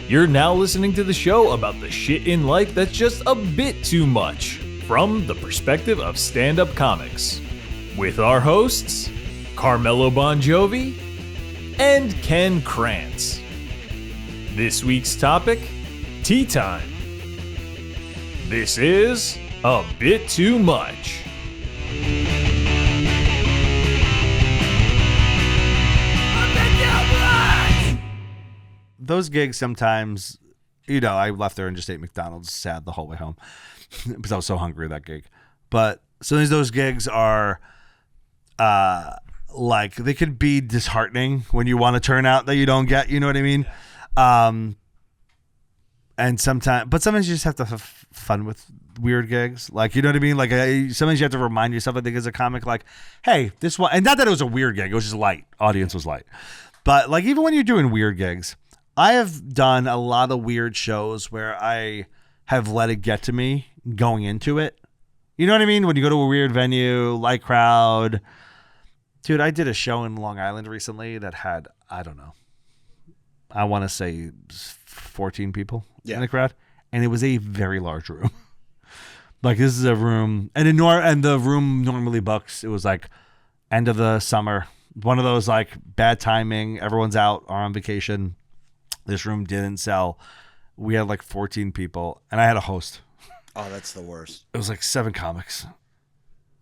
You're now listening to the show about the shit in life that's just a bit too much, from the perspective of stand-up comics. With our hosts, Carmelo Bongiovi and Ken Krantz. This week's topic, tea time. This is A Bit Too Much. Those gigs sometimes, I left there and just ate McDonald's sad the whole way home because I was so hungry that gig. But sometimes those gigs are they could be disheartening when you want to turn out that you don't get, you know what I mean? And sometimes you just have to have fun with weird gigs. Like, you know what I mean? Like, sometimes you have to remind yourself, I think, as a comic, like, hey, this one, and not that it was a weird gig, it was just light. Audience was light. But like, even when you're doing weird gigs, I have done a lot of weird shows where I have let it get to me going into it. You know what I mean? When you go to a weird venue, light crowd. Dude, I did a show in Long Island recently that had, I don't know, I want to say 14 people in the crowd. And it was a very large room. Like, this is a room, and the room normally books. It was like end of the summer. One of those like bad timing. Everyone's out or on vacation. This room didn't sell. We had like 14 people, and I had a host. Oh, that's the worst. It was like 7 comics.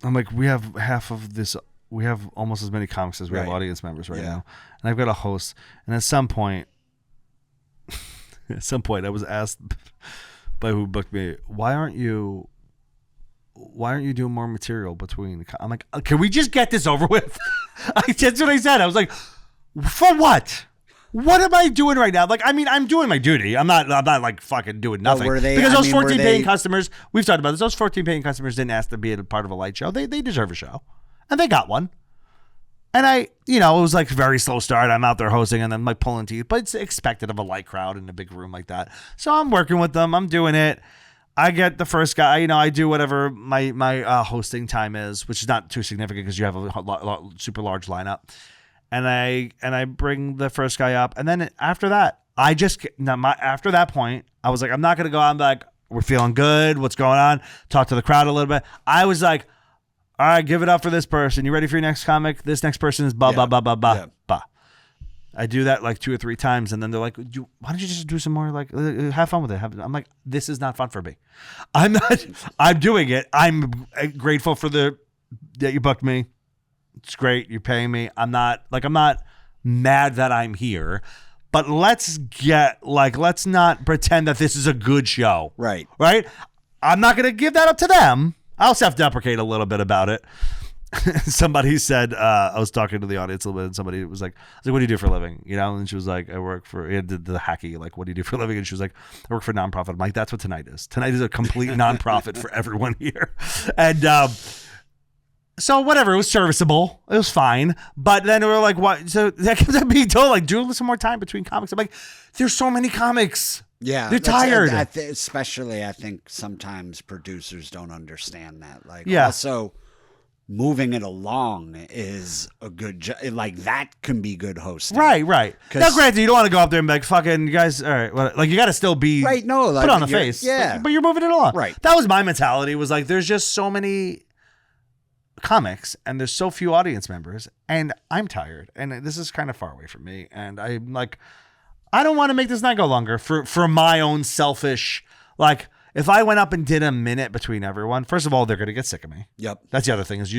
I'm like, we have half of this. We have almost as many comics as we have audience members right now. And I've got a host. And at some point, I was asked by who booked me, why aren't you doing more material between? I'm like, can we just get this over with? That's what I said. I was like, for what? What am I doing right now? Like, I mean, I'm doing my duty. I'm not like fucking doing nothing. Because those 14 paying customers, we've talked about this. Those 14 paying customers didn't ask to be a part of a light show. They deserve a show, and they got one. And it was like very slow start. I'm out there hosting, and then like pulling teeth, but it's expected of a light crowd in a big room like that. So I'm working with them. I'm doing it. I get the first guy. I do whatever my hosting time is, which is not too significant because you have a super large lineup. And I bring the first guy up, and then after that, after that point, I was like, I'm not gonna go. I'm like, we're feeling good. What's going on? Talk to the crowd a little bit. I was like, all right, give it up for this person. You ready for your next comic? This next person is blah blah blah blah blah blah. I do that like 2 or 3 times, and then they're like, why don't you just do some more? Like, have fun with it. I'm like, this is not fun for me. I'm doing it. I'm grateful for that you booked me. It's great. You're paying me. I'm not mad that I'm here, but let's not pretend that this is a good show. Right. Right. I'm not going to give that up to them. I'll self-deprecate a little bit about it. Somebody said, I was talking to the audience a little bit, and somebody was like, what do you do for a living? And she was like, I work for, the hacky, like, what do you do for a living? And she was like, I work for a nonprofit. I'm like, that's what Tonight is. Tonight is a complete nonprofit for everyone here. And, so whatever, it was serviceable. It was fine. But then we were like, what? So that kept being told, like, do some more time between comics. I'm like, there's so many comics. Yeah. They're tired. Especially, I think sometimes producers don't understand that. Like, also moving it along is a good job. Like, that can be good hosting. Right. Now, granted, you don't want to go up there and be like, fucking, you guys, all right. Well, like, you got to still be right. No, like, put on the face. Yeah. But you're moving it along. Right. That was my mentality, was like, there's just so many comics and there's so few audience members, and I'm tired, and this is kind of far away from me, and I'm like, I don't want to make this night go longer for my own selfish, like, if I went up and did a minute between everyone, first of all, they're going to get sick of me. Yep. That's the other thing, is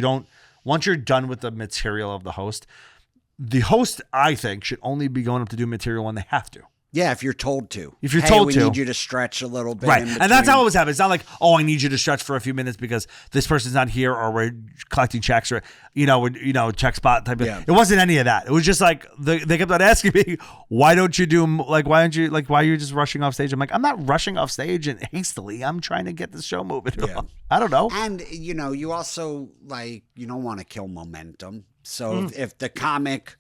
once you're done with the material of the host, I think, should only be going up to do material when they have to. Yeah, if you're told to. If you're told to. We need you to stretch a little bit. Right. And that's how it always happens. It's not like, I need you to stretch for a few minutes because this person's not here, or we're collecting checks, or, check spot type of. It wasn't any of that. It was just like, they kept on asking me, why are you just rushing off stage? I'm like, I'm not rushing off stage and hastily. I'm trying to get the show moving. I don't know. And, you also, like, you don't want to kill momentum. So if the comic,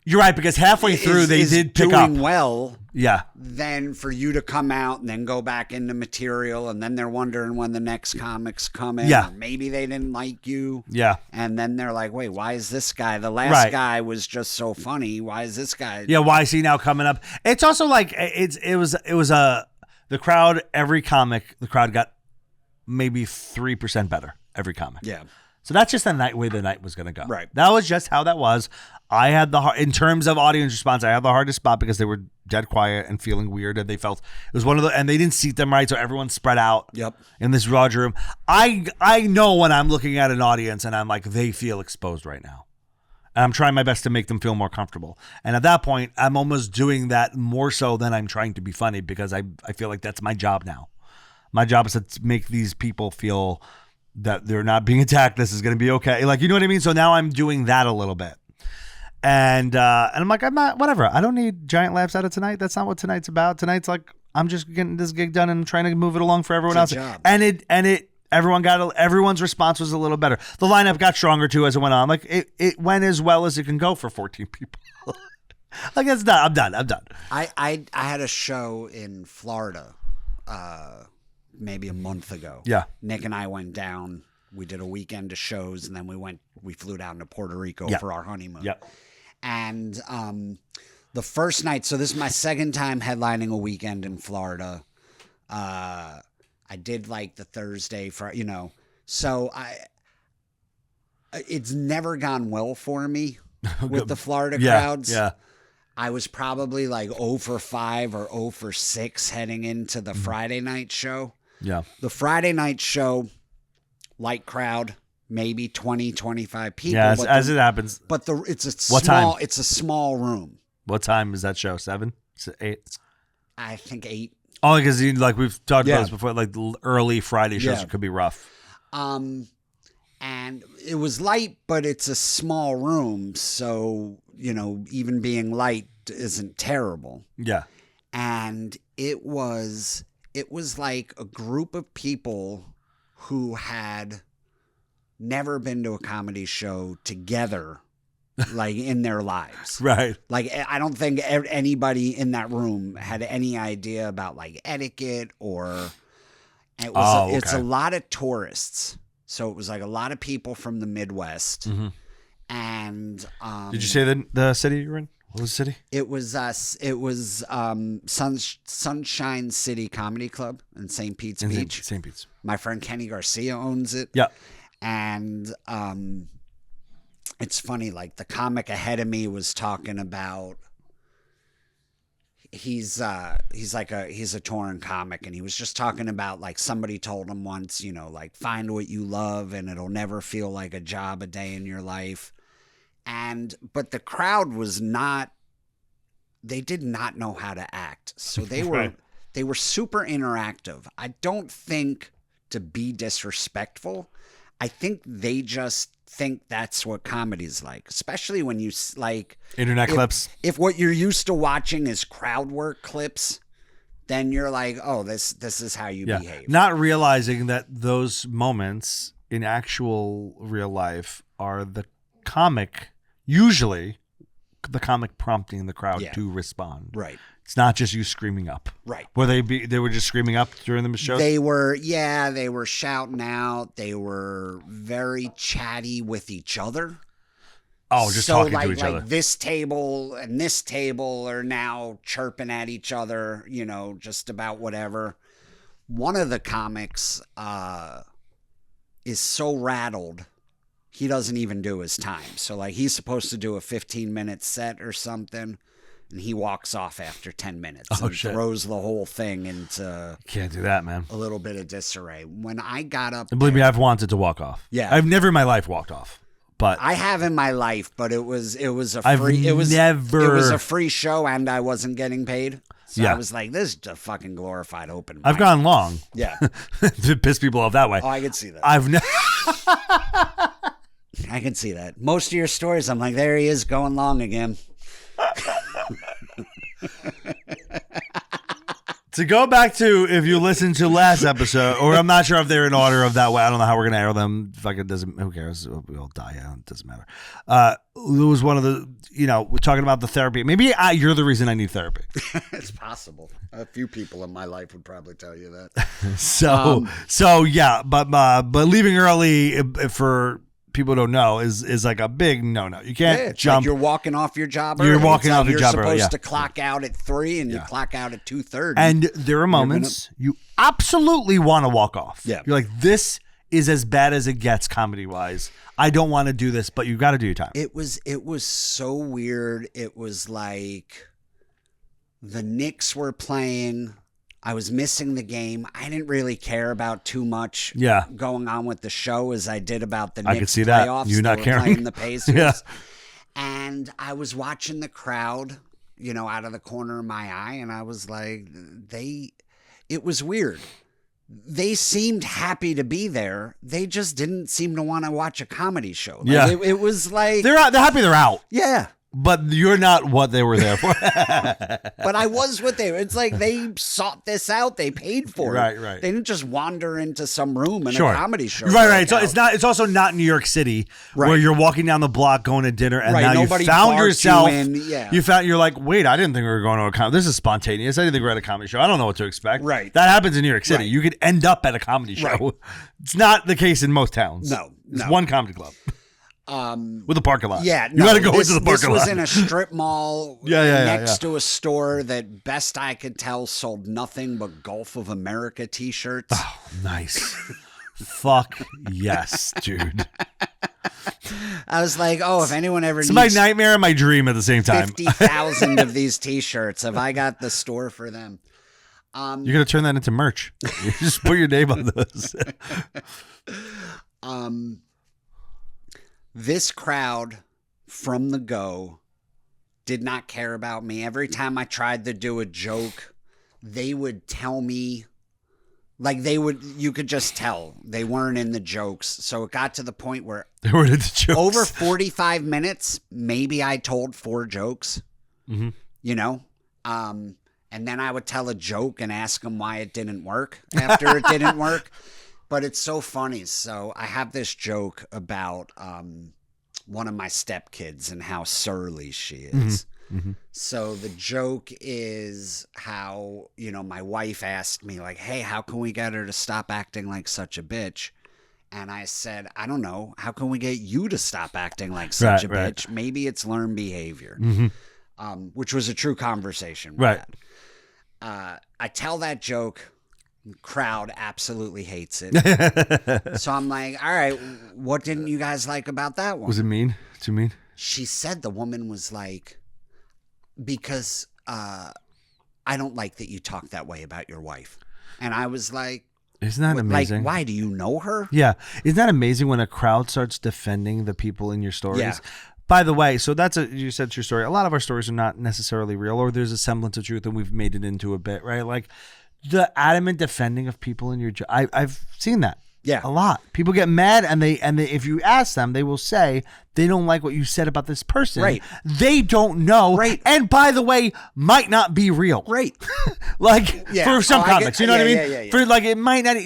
you're right, because halfway through they did pick up doing well. Yeah. Then for you to come out and then go back into material, and then they're wondering when the next comic's coming. Yeah. Or maybe they didn't like you. Yeah. And then they're like, wait, why is this guy? The last guy was just so funny. Why is this guy? Yeah. Why is he now coming up? It's also like the crowd. Every comic, the crowd got maybe 3% better. Every comic. Yeah. So that's just the way the night was going to go. Right. That was just how that was. I had in terms of audience response, I had the hardest spot because they were dead quiet and feeling weird, and they felt it was one of the, and they didn't seat them right, so everyone spread out. Yep. In this large room. I know when I'm looking at an audience and I'm like, they feel exposed right now. And I'm trying my best to make them feel more comfortable. And at that point, I'm almost doing that more so than I'm trying to be funny, because I feel like that's my job now. My job is to make these people feel that they're not being attacked. This is going to be okay. Like, you know what I mean? So now I'm doing that a little bit. And I'm like, I'm not, whatever. I don't need giant laughs out of tonight. That's not what tonight's about. Tonight's like, I'm just getting this gig done and trying to move it along for everyone else. Job. And everyone's response was a little better. The lineup got stronger too as it went on. Like it went as well as it can go for 14 people. Like, that's done. I'm done. I had a show in Florida, maybe a month ago. Yeah. Nick and I went down. We did a weekend of shows, and then we flew down to Puerto Rico for our honeymoon. Yeah. And the first night, so this is my second time headlining a weekend in Florida. I did like the Thursday, so it's never gone well for me with the Florida crowds. Yeah. I was probably like 0 for 5 or 0 for 6 heading into the Friday night show. Yeah. The Friday night show, light crowd, maybe 20, 25 people. Yeah, as it happens. But it's a What small time? It's a small room. What time is that show? 7? 8? I think 8. Oh, because like we've talked about this before, like the early Friday shows could be rough. And it was light, but it's a small room, so even being light isn't terrible. Yeah. And it was like a group of people who had never been to a comedy show together, like in their lives. Right. Like, I don't think anybody in that room had any idea about like etiquette or it's a lot of tourists. So it was like a lot of people from the Midwest. Mm-hmm. And did you say the city you're in? What was the city? It was Sunshine City Comedy Club in St. Pete's Beach. St. Pete's. My friend Kenny Garcia owns it. Yeah. And it's funny, like the comic ahead of me was talking about he's a touring comic, and he was just talking about like somebody told him once, like find what you love and it'll never feel like a job a day in your life. But the crowd was they did not know how to act. So they were super interactive. I don't think to be disrespectful. I think they just think that's what comedy's like, especially when you like internet clips. If what you're used to watching is crowd work clips, then you're like, oh, this is how you behave. Not realizing that those moments in actual real life are the comic, usually the comic prompting the crowd to respond. Right. It's not just you screaming up. Right. They were just screaming up during the show? They were shouting out. They were very chatty with each other. Oh, just talking to each other. Like this table and this table are now chirping at each other, just about whatever. One of the comics is so rattled, he doesn't even do his time. So like he's supposed to do a 15-minute set or something, and he walks off after 10 minutes and throws the whole thing into can't do that, man. A little bit of disarray. When I got up, and believe me, I've wanted to walk off. Yeah, I've never in my life walked off, but I have in my life. But it was a free. It was a free show, and I wasn't getting paid. So yeah. I was like, this is a fucking glorified open mic. I've gone long. Yeah. To piss people off that way. Oh, I can see that. I can see that. Most of your stories, I'm like, there he is going long again. To go back to, if you listen to last episode, or I'm not sure if they're in order of that way. I don't know how we're gonna air them. Fucking doesn't. Who cares? We all die. Yeah, it doesn't matter. It was one of the. We're talking about the therapy. Maybe you're the reason I need therapy. It's possible. A few people in my life would probably tell you that. So yeah, but leaving early for people who don't know is like a big no. You can't jump. Like you're walking off your job. You're walking off your job. You're Early, supposed to clock out at 3 and you clock out at 2:30. And there are moments you absolutely want to walk off. Yeah, you're like, this is as bad as it gets comedy wise. I don't want to do this, but you got to do your time. It was so weird. It was like the Knicks were playing. I was missing the game. I didn't really care about too much going on with the show as I did about the Knicks could see playoffs. That. You're not caring. Playing the Pacers. Yeah. And I was watching the crowd, out of the corner of my eye, and I was like, it was weird. They seemed happy to be there. They just didn't seem to want to watch a comedy show. Like, it was like... They're happy they're out. Yeah. But you're not what they were there for. But I was what they were. It's like they sought this out. They paid for it. Right. They didn't just wander into some room in a comedy show. Right. So it's also not New York City where you're walking down the block going to dinner and now you found yourself. You're like, wait, I didn't think we were going to a comedy. This is spontaneous. I didn't think we were at a comedy show. I don't know what to expect. Right. That happens in New York City. You could end up at a comedy show. Right. It's not the case in most towns. No. It's one comedy club. With a parking lot. Yeah, you got to go into the parking lot. This was in a strip mall next to a store that, best I could tell, sold nothing but Gulf of America t-shirts. Oh, nice. Fuck yes, dude. I was like, if anyone ever needs... It's my nightmare and my dream at the same time. 50,000 of these t-shirts. Have I got the store for them? You're going to turn that into merch. You just put your name on those. This crowd from the go did not care about me. Every time I tried to do a joke, they would tell me, you could just tell they weren't in the jokes. So it got to the point where they weren't in the jokes. Over 45 minutes, maybe I told 4 jokes, and then I would tell a joke and ask them why it didn't work after it didn't work. But it's so funny. So I have this joke about one of my stepkids and how surly she is. Mm-hmm. So the joke is how, my wife asked me like, hey, how can we get her to stop acting like such a bitch? And I said, I don't know. How can we get you to stop acting like such a bitch? Maybe it's learned behavior, which was a true conversation. With that. I tell that joke. Crowd absolutely hates it. So I'm like, all right, what didn't you guys like about that one? Was it mean? Too mean? She said the woman was like, because I don't like that you talk that way about your wife. And I was like, isn't that amazing? Like, why do you know her? Yeah. Isn't that amazing when a crowd starts defending the people in your stories? Yeah. By the way, so you said it's your story. A lot of our stories are not necessarily real, or there's a semblance of truth and we've made it into a bit, right? Like, the adamant defending of people in your job. I've seen that. Yeah. A lot. People get mad and they if you ask them, they will say they don't like what you said about this person. Right. They don't know. Right. And by the way, might not be real. Right. For some comics, you know what I mean? Yeah. For it might not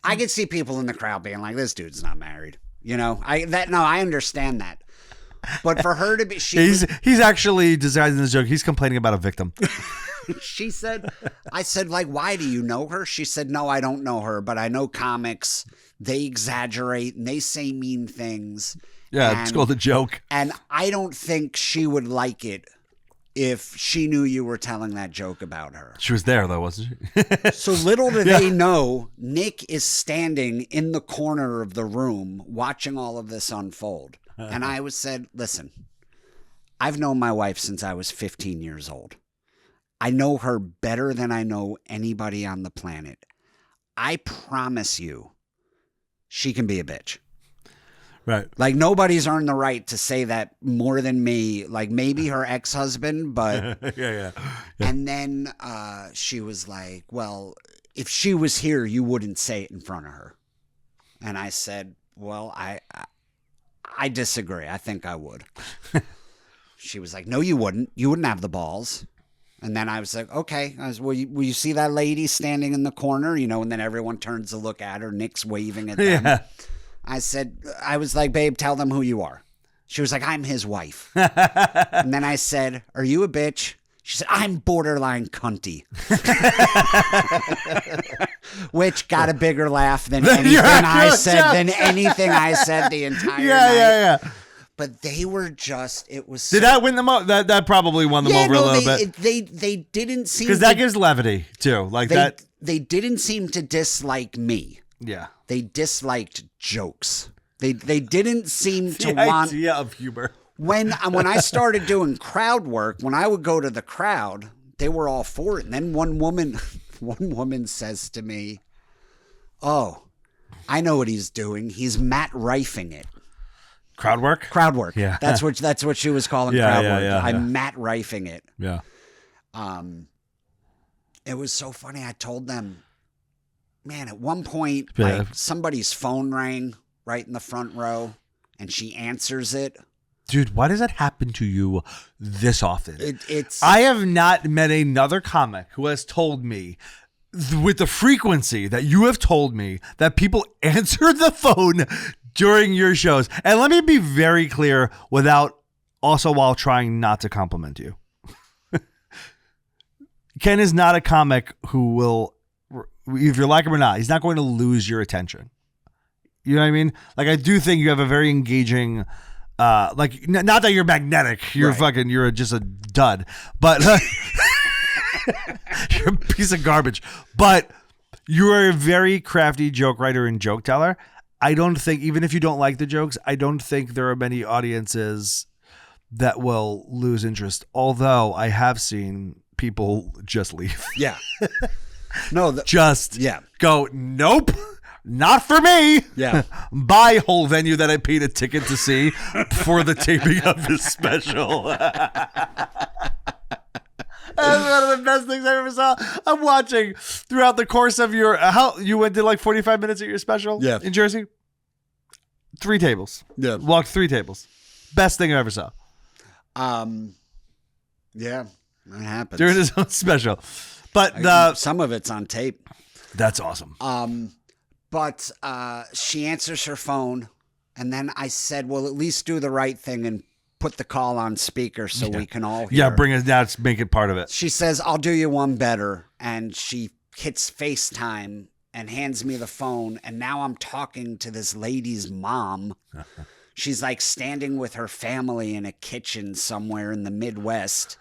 I could see people in the crowd being like, this dude's not married. I understand that. But for her to be he's actually disguising this joke. He's complaining about a victim. She said, I said, like, why do you know her? She said, no, I don't know her, but I know comics. They exaggerate and they say mean things. Yeah, it's called a joke. And I don't think she would like it if she knew you were telling that joke about her. She was there, though, wasn't she? So little do they know, Nick is standing in the corner of the room watching all of this unfold. And I said, listen, I've known my wife since I was 15 years old. I know her better than I know anybody on the planet. I promise you, she can be a bitch. Right. Like, nobody's earned the right to say that more than me. Like, maybe her ex-husband, but... yeah. And then she was like, well, if she was here, you wouldn't say it in front of her. And I said, well, I disagree. I think I would. She was like, no, you wouldn't. You wouldn't have the balls. And then I was like, okay. Will you see that lady standing in the corner? You know, and then everyone turns to look at her. Nick's waving at them. Yeah. I was like, babe, tell them who you are. She was like, I'm his wife. And then I said, are you a bitch? She said, I'm borderline cunty. Which got a bigger laugh than anything I said the entire night. Yeah. But they were just, it was. Did that win them over? That probably won them over a little bit. They didn't seem because that gives levity too. Like that. They didn't seem to dislike me. Yeah. They disliked jokes. They didn't seem to the want idea of humor. When I started doing crowd work, when I would go to the crowd, they were all for it. And then one woman says to me, "Oh, I know what he's doing. He's Matt Rifing it." Crowd work? Crowd work. Yeah. That's what she was calling crowd work. I'm Matt Rifing it. Yeah. It was so funny. I told them, man, at one point, like somebody's phone rang right in the front row, and she answers it. Dude, why does that happen to you this often? It's. I have not met another comic who has told me with the frequency that you have told me that people answer the phone during your shows. And let me be very clear while trying not to compliment you. Ken is not a comic who will, if you like him or not, he's not going to lose your attention. You know what I mean? Like, I do think you have a very engaging, like, not that you're magnetic. You're fucking, you're just a dud. But you're a piece of garbage. But you are a very crafty joke writer and joke teller. I don't think, even if you don't like the jokes, I don't think there are many audiences that will lose interest. Although I have seen people just leave. Yeah. No. Go, nope, not for me. Yeah. Buy whole venue that I paid a ticket to see for the taping of his special. That's one of the best things I ever saw. I'm watching throughout the course of your, how you went to like 45 minutes at your special in Jersey? 3 tables. Yeah. Walked 3 tables. Best thing I ever saw. Yeah, that happens. During his own special. But some of it's on tape. That's awesome. But she answers her phone, and then I said, well, at least do the right thing and put the call on speaker so we can all hear. Yeah, bring it down, make it part of it. She says, I'll do you one better. And she hits FaceTime and hands me the phone. And now I'm talking to this lady's mom. She's like standing with her family in a kitchen somewhere in the Midwest.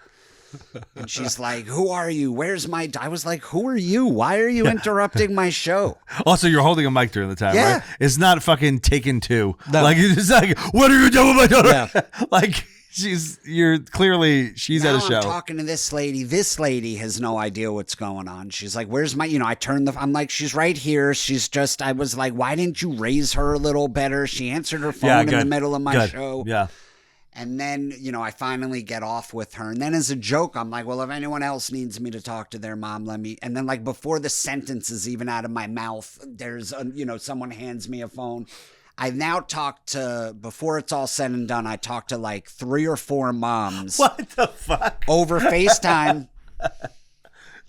And she's like, who are you? Where's my... I was like, who are you? Why are you interrupting my show? Also, you're holding a mic during the time, right? It's not fucking Taken 2. No. Like, it's like, what are you doing with my daughter? Yeah. Like, she's at a show. I'm talking to this lady. This lady has no idea what's going on. She's like, where's my... I'm like, she's right here. She's just... I was like, why didn't you raise her a little better? She answered her phone in the middle of my show. Yeah. And then, I finally get off with her. And then as a joke, I'm like, well, if anyone else needs me to talk to their mom, let me. And then like before the sentence is even out of my mouth, there's, someone hands me a phone. I've now talked to, before it's all said and done, I talked to like 3 or 4 moms. What the fuck? Over FaceTime.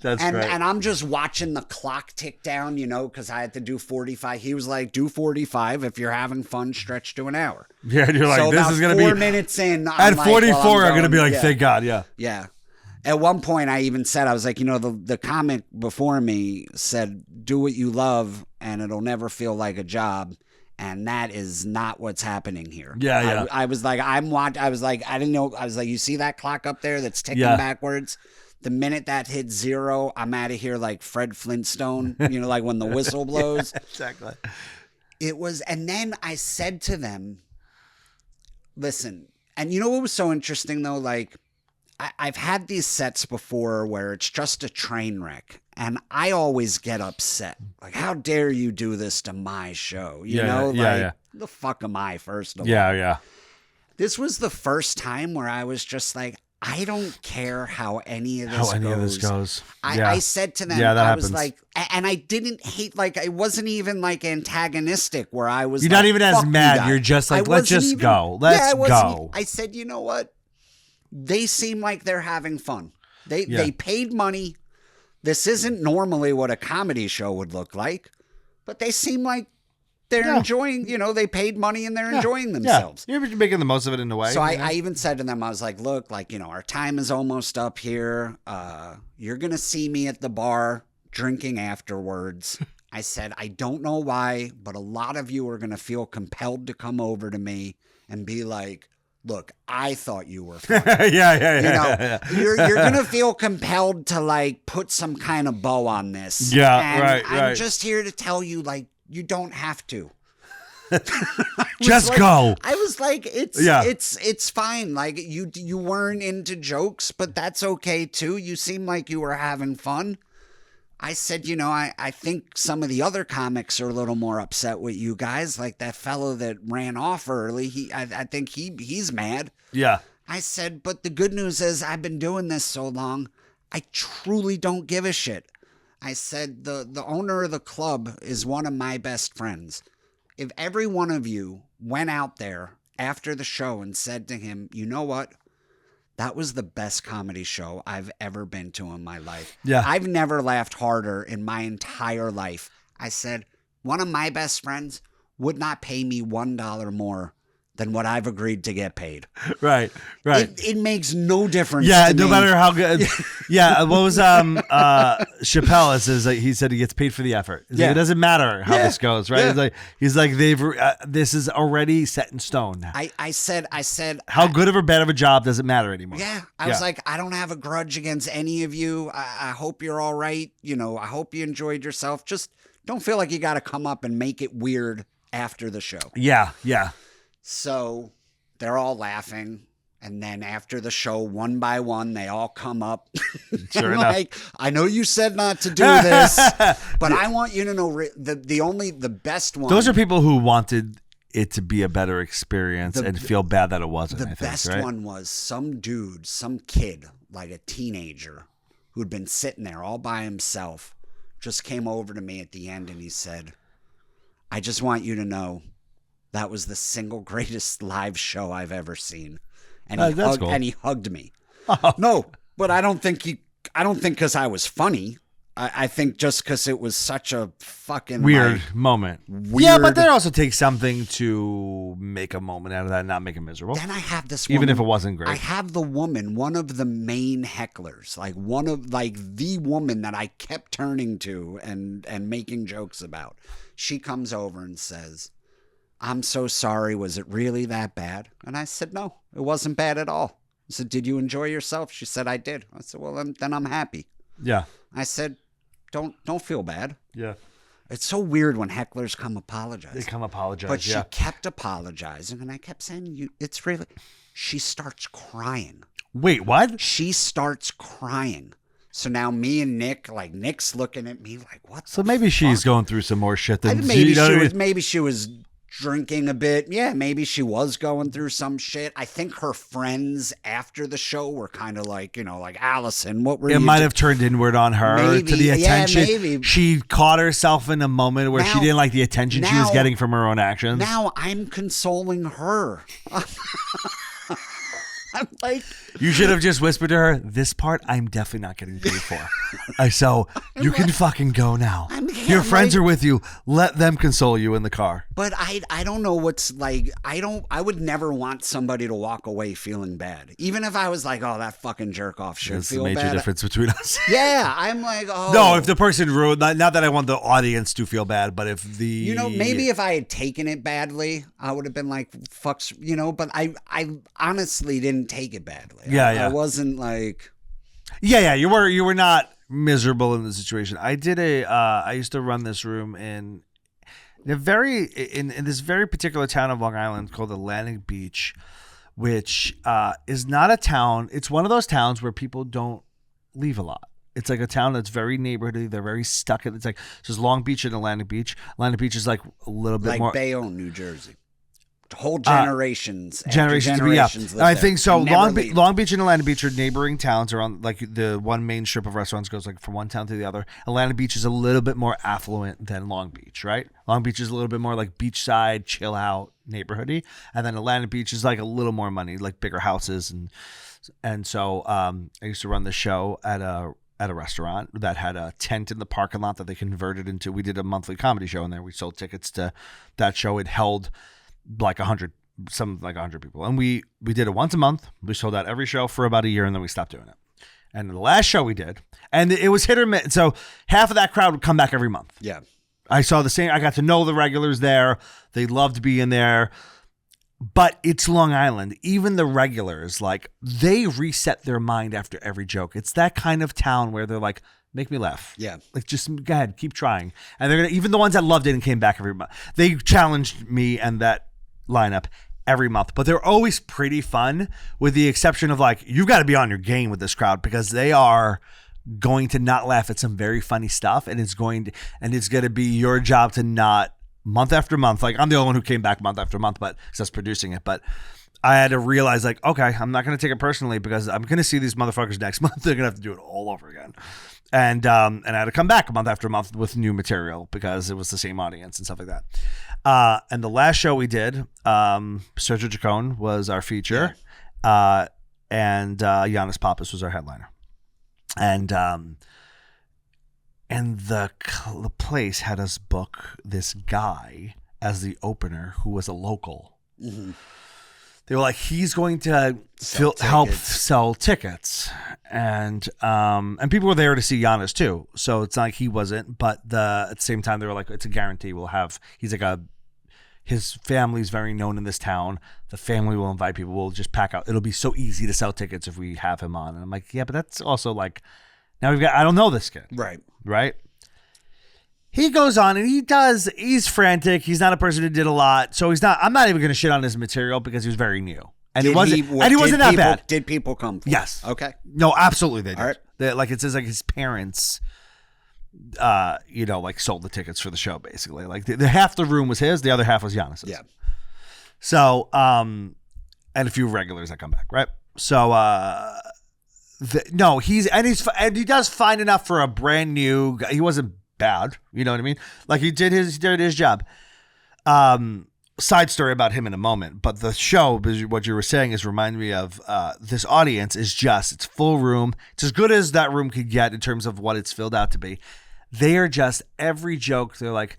That's great. And I'm just watching the clock tick down, because I had to do 45. He was like, do 45. If you're having fun, stretch to an hour. Yeah, and you're like, so this is going to be 4 minutes in. At 44, I'm going to be like, thank God. Yeah. Yeah. At one point, I even said, I was like, the comic before me said, do what you love and it'll never feel like a job. And that is not what's happening here. Yeah. I was like, I didn't know. I was like, you see that clock up there that's ticking backwards? The minute that hits 0, I'm out of here like Fred Flintstone, like when the whistle blows. Yeah, exactly. It was, and then I said to them, listen, and what was so interesting though? Like, I've had these sets before where it's just a train wreck, and I always get upset. Like, how dare you do this to my show? The fuck am I, first of all? Yeah. This was the first time where I was just like, I don't care how any of this goes. I said to them, I was like, and I didn't hate, like, it wasn't even like antagonistic where I was. You're like, not even as mad. You're just like, let's just go. Let's go. I said, you know what? They seem like they're having fun. They paid money. This isn't normally what a comedy show would look like, but they seem like they're enjoying, they paid money and they're enjoying themselves. Yeah. You're making the most of it in a way. So I even said to them, I was like, look, like, our time is almost up here. You're going to see me at the bar drinking afterwards. I said, I don't know why, but a lot of you are going to feel compelled to come over to me and be like, look, I thought you were funny. Yeah. You're going to feel compelled to like put some kind of bow on this. Yeah, and right. I'm just here to tell you, like, you don't have to. Just go. I was like, it's fine. Like you weren't into jokes, but that's okay too. You seem like you were having fun. I said, I think some of the other comics are a little more upset with you guys. Like that fellow that ran off early. I think he's mad. Yeah. I said, but the good news is I've been doing this so long, I truly don't give a shit. I said, the owner of the club is one of my best friends. If every one of you went out there after the show and said to him, you know what? That was the best comedy show I've ever been to in my life. Yeah. I've never laughed harder in my entire life. I said, one of my best friends would not pay me $1 more than what I've agreed to get paid. Right. It makes no difference. Yeah, to no me. matter how good. Yeah, what was Chappelle says like he said he gets paid for the effort. Like, it doesn't matter how this goes, right? Yeah. He's like they've this is already set in stone. I said How good or bad of a job doesn't matter anymore. Yeah, I was like, I don't have a grudge against any of you. I hope you're all right. I hope you enjoyed yourself. Just don't feel like you got to come up and make it weird after the show. Yeah. So they're all laughing. And then after the show, one by one, they all come up. Sure enough. Like, I know you said not to do this, but I want you to know the best one. Those are people who wanted it to be a better experience and feel bad that it wasn't. The best one was some dude, some kid, like a teenager, who'd been sitting there all by himself, just came over to me at the end and he said, I just want you to know that was the single greatest live show I've ever seen. And he hugged me. Oh. No, but I don't think because I was funny. I think just because it was such a fucking weird moment. Yeah, but that also takes something to make a moment out of that and not make it miserable. Then I have this woman, even if it wasn't great. I have the woman, one of the main hecklers, like the woman that I kept turning to and making jokes about. She comes over and says, I'm so sorry. Was it really that bad? And I said, no, it wasn't bad at all. I said, did you enjoy yourself? She said, I did. I said, well, then I'm happy. Yeah. I said, don't feel bad. Yeah. It's so weird when hecklers come apologize. They come apologize. But she kept apologizing. And I kept saying, it's really, she starts crying. Wait, what? She starts crying. So now me and Nick, like Nick's looking at me like, what? So maybe she's going through some more shit than maybe she was drinking a bit. Yeah, maybe she was going through some shit. I think her friends after the show were kind of like, like, Allison, what were you? It might have turned inward on her Maybe, to the attention. Yeah, maybe. She caught herself in a moment where she didn't like the attention she was getting from her own actions. Now I'm consoling her. I'm like, you should have just whispered to her, this part I'm definitely not getting paid for. So you can fucking go now. Your friends are with you. Let them console you in the car. But I don't know what's like. I would never want somebody to walk away feeling bad. Even if I was like, oh, that fucking jerk off should feel bad. That's the major difference between us. Yeah, I'm like, oh. No, if the person ruined, not that I want the audience to feel bad, but if the... maybe if I had taken it badly, I would have been like, fucks, but I honestly didn't take it badly. I wasn't like... Yeah, you were not miserable in the situation. I used to run this room in this very particular town of Long Island called Atlantic Beach, which is not a town. It's one of those towns where people don't leave a lot. It's like a town that's very neighborhoody. They're very stuck. It's like there's Long Beach and Atlantic Beach. Atlantic Beach is like a little bit like more Bayonne, New Jersey. Whole generations yeah. I think so. Long Beach and Atlantic Beach are neighboring towns around, like the one main strip of restaurants goes like from one town to the other. Atlantic Beach is a little bit more affluent than Long Beach, right? Long Beach is a little bit more like beachside, chill out, neighborhoody, and then Atlantic Beach is like a little more money, like bigger houses and And so I used to run the show at a restaurant that had a tent in the parking lot that they converted into. We did a monthly comedy show in there. We sold tickets to that show. It held like 100 people. And we did it once a month. We sold out every show for about a year, and then we stopped doing it. And the last show we did, and it was hit or miss. So half of that crowd would come back every month. Yeah. I saw the same. I got to know the regulars there. They loved being there. But it's Long Island. Even the regulars, like, they reset their mind after every joke. It's that kind of town where they're like, make me laugh. Yeah. Like, just go ahead, keep trying. And they're gonna, even the ones that loved it and came back every month, they challenged me and that lineup every month. But they're always pretty fun, with the exception of, like, you've got to be on your game with this crowd, because they are going to not laugh at some very funny stuff, and it's going to be your job to not, month after month, like, I'm the only one who came back month after month, but because I was producing it, but I had to realize, like, okay, I'm not going to take it personally, because I'm going to see these motherfuckers next month. They're going to have to do it all over again. And I had to come back month after month with new material, because it was the same audience and stuff like that. And the last show we did, Sergio Chacon was our feature, and Giannis Pappas was our headliner. And the place had us book this guy as the opener who was a local. Mm-hmm. They were like, he's going to help sell tickets. And people were there to see Giannis too. So it's not like he wasn't, but at the same time, they were like, it's a guarantee. His family's very known in this town. The family will invite people. We'll just pack out. It'll be so easy to sell tickets if we have him on. And I'm like, yeah, but that's also like, now I don't know this kid. Right. He goes on and he's frantic. He's not a person who did a lot. So I'm not even going to shit on his material, because he was very new. And he wasn't that bad. Did people come for Yes. him? Okay. No, absolutely they did. All right. Like, it says, like, his parents, like, sold the tickets for the show, basically. Like, the half the room was his, the other half was Giannis's. Yeah. So, and a few regulars that come back, right? So, he does fine enough for a brand new guy. He wasn't bad, you know what I mean? Like, he did his job. Side story about him in a moment, but the show, what you were saying, is reminding me of this audience is it's full room. It's as good as that room could get in terms of what it's filled out to be. They are just, every joke, they're like,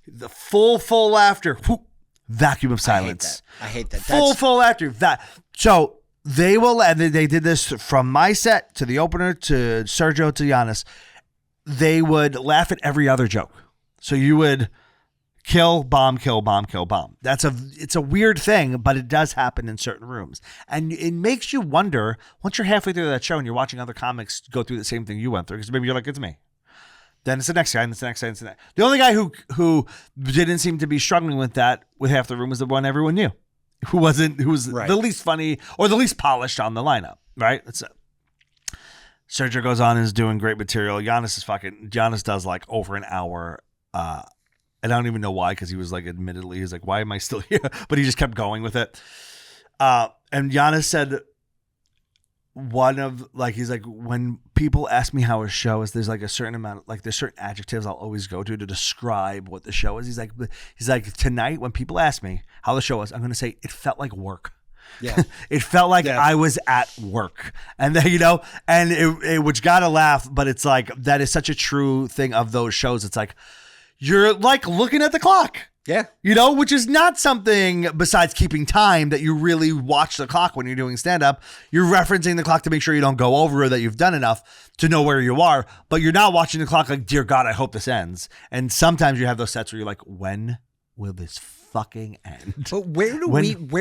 the full laughter, whoop, vacuum of silence. I hate that. Full laughter. So they will, and they did this from my set to the opener to Sergio to Giannis. They would laugh at every other joke. So you would kill, bomb, kill, bomb, kill, bomb. It's a weird thing, but it does happen in certain rooms. And it makes you wonder, once you're halfway through that show and you're watching other comics go through the same thing you went through, because maybe you're like, it's me. Then it's the next guy, and it's the next guy, and it's the next. The only guy who didn't seem to be struggling with that with half the room was the one everyone knew, who was right. The least funny or the least polished on the lineup, right? Sergio goes on and is doing great material. Giannis does like over an hour. And I don't even know why, because he was like, admittedly, he's like, why am I still here? But he just kept going with it. And Giannis said he's like, when people ask me how a show is, there's like a certain amount, like there's certain adjectives I'll always go to describe what the show is. He's like, tonight when people ask me how the show was, I'm going to say it felt like work. Yeah. It felt like I was at work, and then, and it which got a laugh, but it's like, that is such a true thing of those shows. It's like, you're like looking at the clock. Yeah. Which is not something, besides keeping time, that you really watch the clock when you're doing stand-up. You're referencing the clock to make sure you don't go over, or that you've done enough to know where you are, but you're not watching the clock like, dear God, I hope this ends. And sometimes you have those sets where you're like, when will this fucking end? But where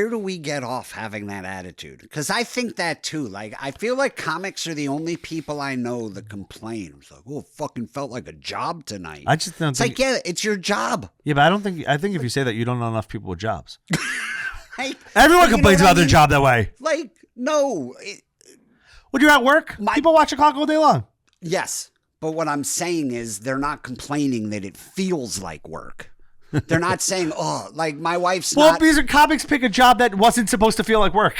do we get off having that attitude? Because I think that too. Like, I feel like comics are the only people I know that complain. It's like, oh, it fucking felt like a job tonight. I just don't think. It's like, yeah, it's your job. Yeah, but I think if you say that, you don't know enough people with jobs. Everyone complains about their job that way. Like, no. When you're at work, people watch the clock all day long. Yes. But what I'm saying is, they're not complaining that it feels like work. They're not saying, oh, like my wife's not. These are comics pick a job that wasn't supposed to feel like work.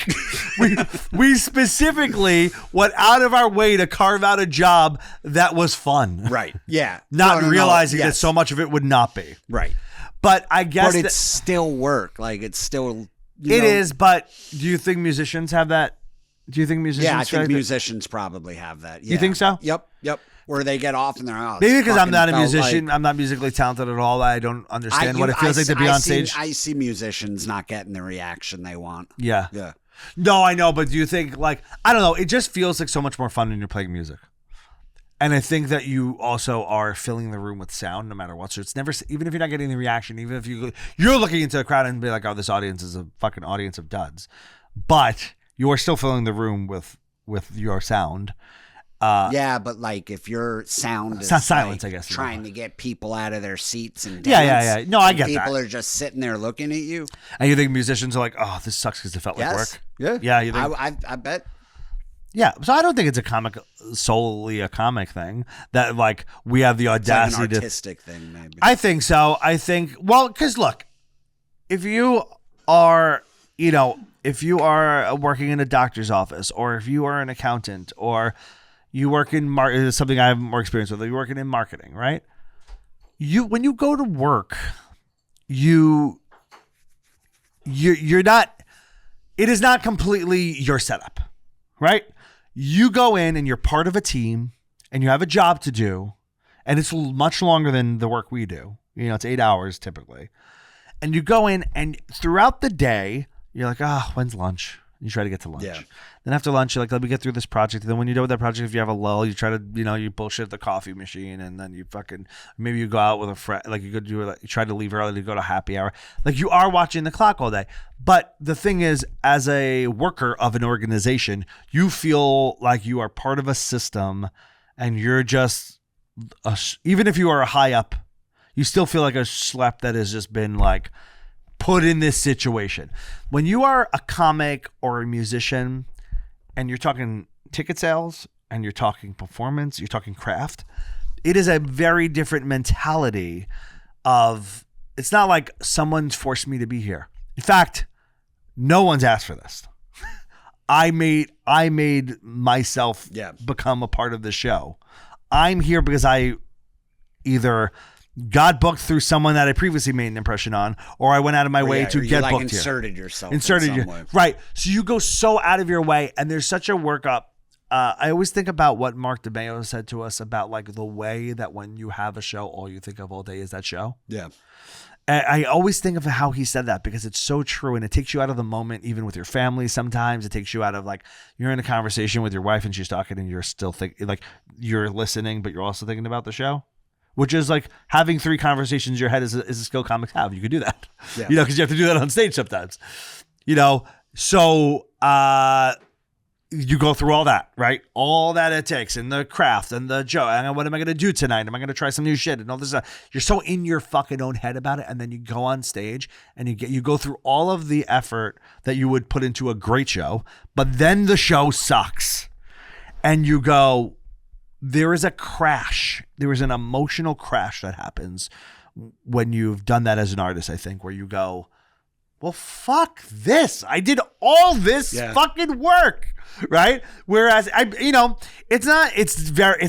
we specifically went out of our way to carve out a job that was fun. Right. Yeah. Not realizing that so much of it would not be. Right. But I guess. But it's still work. Like, it's still. It is, but do you think musicians have that? Do you think musicians? Yeah, I think musicians probably have that. Yeah. You think so? Yep. Where they get off and they're out. Maybe because I'm not a musician. I'm not musically talented at all. I don't understand what it feels like to be on stage. I see musicians not getting the reaction they want. Yeah. Yeah. No, I know, but do you think I don't know, it just feels like so much more fun when you're playing music. And I think that you also are filling the room with sound no matter what. So it's never, even if you're not getting the reaction, even if you're looking into a crowd and be like, oh, this audience is a fucking audience of duds. But you are still filling the room with your sound. Yeah, but if your sound is silence, I guess, trying to get people out of their seats and dance, yeah. No, I get that. People are just sitting there looking at you. And you think musicians are like, oh, this sucks because it felt like work. Yeah. You think? I bet. Yeah, so I don't think it's solely a comic thing that we have the audacity it's an artistic thing, maybe. I think so. Because look, if you are working in a doctor's office, or if you are an accountant, or you work in something I have more experience with. You're working in marketing, right? When you go to work, you're not. It is not completely your setup, right? You go in and you're part of a team, and you have a job to do, and it's much longer than the work we do. It's 8 hours typically, and you go in, and throughout the day, you're like, when's lunch? You try to get to lunch. Yeah. Then after lunch, you're like, let me get through this project. And then when you're done with that project, if you have a lull, you try to, you bullshit the coffee machine, and then maybe you go out with a friend, you try to leave early to go to happy hour. You are watching the clock all day. But the thing is, as a worker of an organization, you feel like you are part of a system, and you're just, even if you are high up, you still feel like a schlep that has just been put in this situation. When you are a comic or a musician and you're talking ticket sales and you're talking performance, you're talking craft, it is a very different mentality of, it's not like someone's forced me to be here. In fact, no one's asked for this. I made myself become a part of the show. I'm here because I either got booked through someone that I previously made an impression on, or I went out of my way to get booked inserted here. Yourself inserted in some way. Right. So you go so out of your way, and there's such a workup. I always think about what Mark DeMeo said to us about the way that when you have a show, all you think of all day is that show. Yeah. And I always think of how he said that, because it's so true, and it takes you out of the moment, even with your family. Sometimes it takes you out of you're in a conversation with your wife and she's talking, and you're still thinking, you're listening, but you're also thinking about the show. Which is having 3 conversations in your head is a skill comics have. You could do that, because you have to do that on stage sometimes, So you go through all that, right? All that it takes, and the craft and the joke. And what am I going to do tonight? Am I going to try some new shit and all this stuff? You're so in your fucking own head about it, and then you go on stage and you go through all of the effort that you would put into a great show, but then the show sucks, and you go. There is a crash. There is an emotional crash that happens when you've done that as an artist, I think, where you go, well, fuck this. I did all this fucking work, right? Whereas it's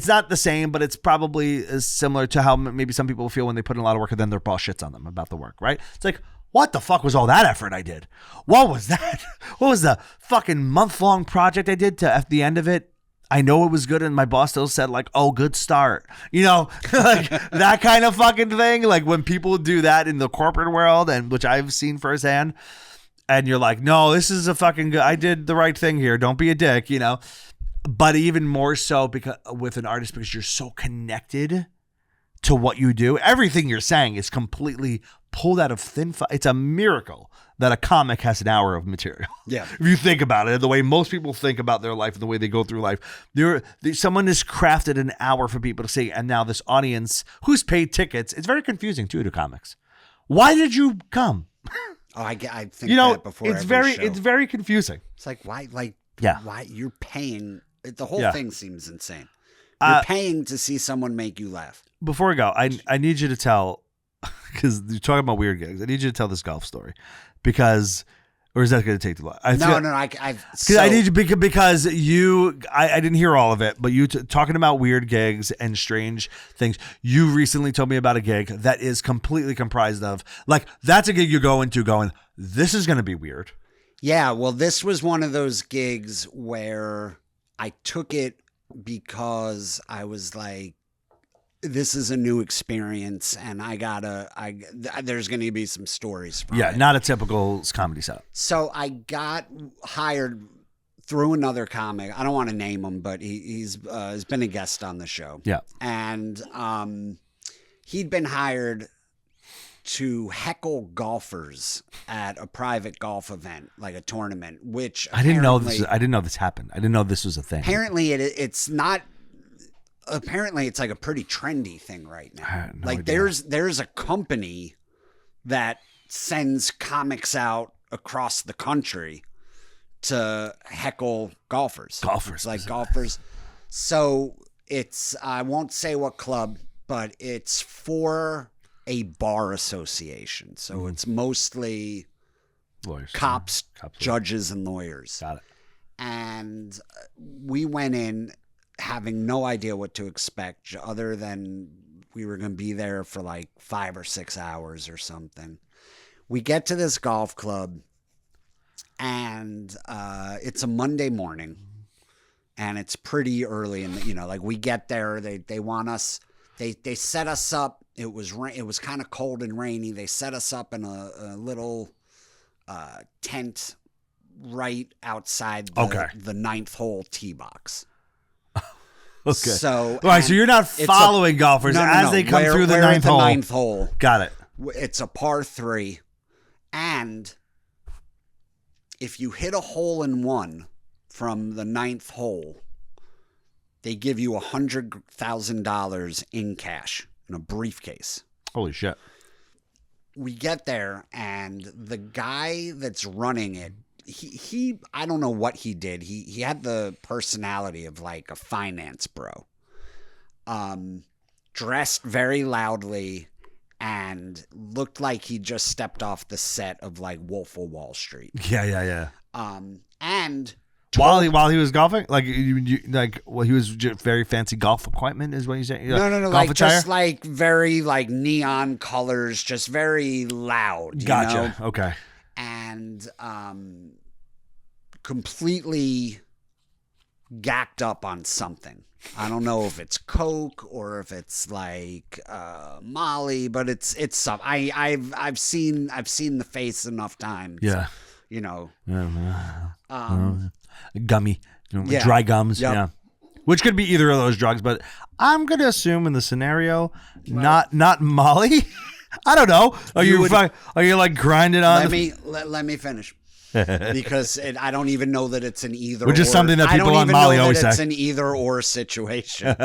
not the same, but it's probably similar to how maybe some people feel when they put in a lot of work and then their boss shits on them about the work, right? It's what the fuck was all that effort I did? What was that? What was the fucking month-long project I did to at the end of it? I know it was good, and my boss still said oh, good start. That kind of fucking thing. When people do that in the corporate world, and which I've seen firsthand, and you're like, no, this is a fucking good, I did the right thing here. Don't be a dick, But even more so because with an artist, because you're so connected to what you do. Everything you're saying is completely pulled out of thin. It's a miracle that a comic has an hour of material. Yeah. If you think about it, the way most people think about their life and the way they go through life, someone has crafted an hour for people to see. And now this audience who's paid tickets, it's very confusing too to comics. Why did you come? Oh, I think that before it's every show. It's very confusing. It's why, yeah, why you're paying? The whole thing seems insane. You're paying to see someone make you laugh. Before we go, I need you to tell, because you're talking about weird gigs. I need you to tell this golf story, because, or is that going to take too long? I need you because I didn't hear all of it, but you talking about weird gigs and strange things. You recently told me about a gig that is completely comprised of that's a gig you go into going, this is going to be weird. Yeah, well, this was one of those gigs where I took it because I was like, this is a new experience, and there's going to be some stories from it. Not a typical comedy setup. So I got hired through another comic. I don't want to name him, but he's been a guest on the show. Yeah. And he'd been hired to heckle golfers at a private golf event, like a tournament, which I didn't know this happened. I didn't know this was a thing. Apparently it's not. Apparently it's like a pretty trendy thing right now. I had no like idea. there's a company that sends comics out across the country to heckle golfers. It's like golfers. So it's, I won't say what club, but it's for a bar association. So it's mostly Lawyers, cops, judges, and lawyers. Got it. And we went in having no idea what to expect, other than we were going to be there for like 5 or 6 hours or something. We get to this golf club, and it's a Monday morning, and it's pretty early in the, like we get there, they want us, they set us up. It was kind of cold and rainy. They set us up in a little tent right outside the 9th hole tee box. Okay. So, so you're not following golfers as they come through the 9th hole. Got it. It's a par 3, and if you hit a hole in one from the 9th hole, they give you $100,000 in cash in a briefcase. Holy shit. We get there, and the guy that's running it, he I don't know what he did. He had the personality of like a finance bro. Dressed very loudly and looked like he just stepped off the set of like Wolf of Wall Street. Yeah. And while he was golfing, like he was just very fancy golf equipment, is what you say? No, golf like attire? just like very like neon colors, just very loud. Gotcha. You know? Okay. And completely gacked up on something. I don't know if it's coke or if it's like Molly, but it's something. I've seen the face enough times. Yeah. Gummy, dry gums. Yep. Yeah. Which could be either of those drugs, but I'm gonna assume in the well, scenario, not Molly. I don't know. Are you like grinding on? Let me finish. Because I don't even know that it's an either. Which is something that people on Molly always say. It's an either or situation.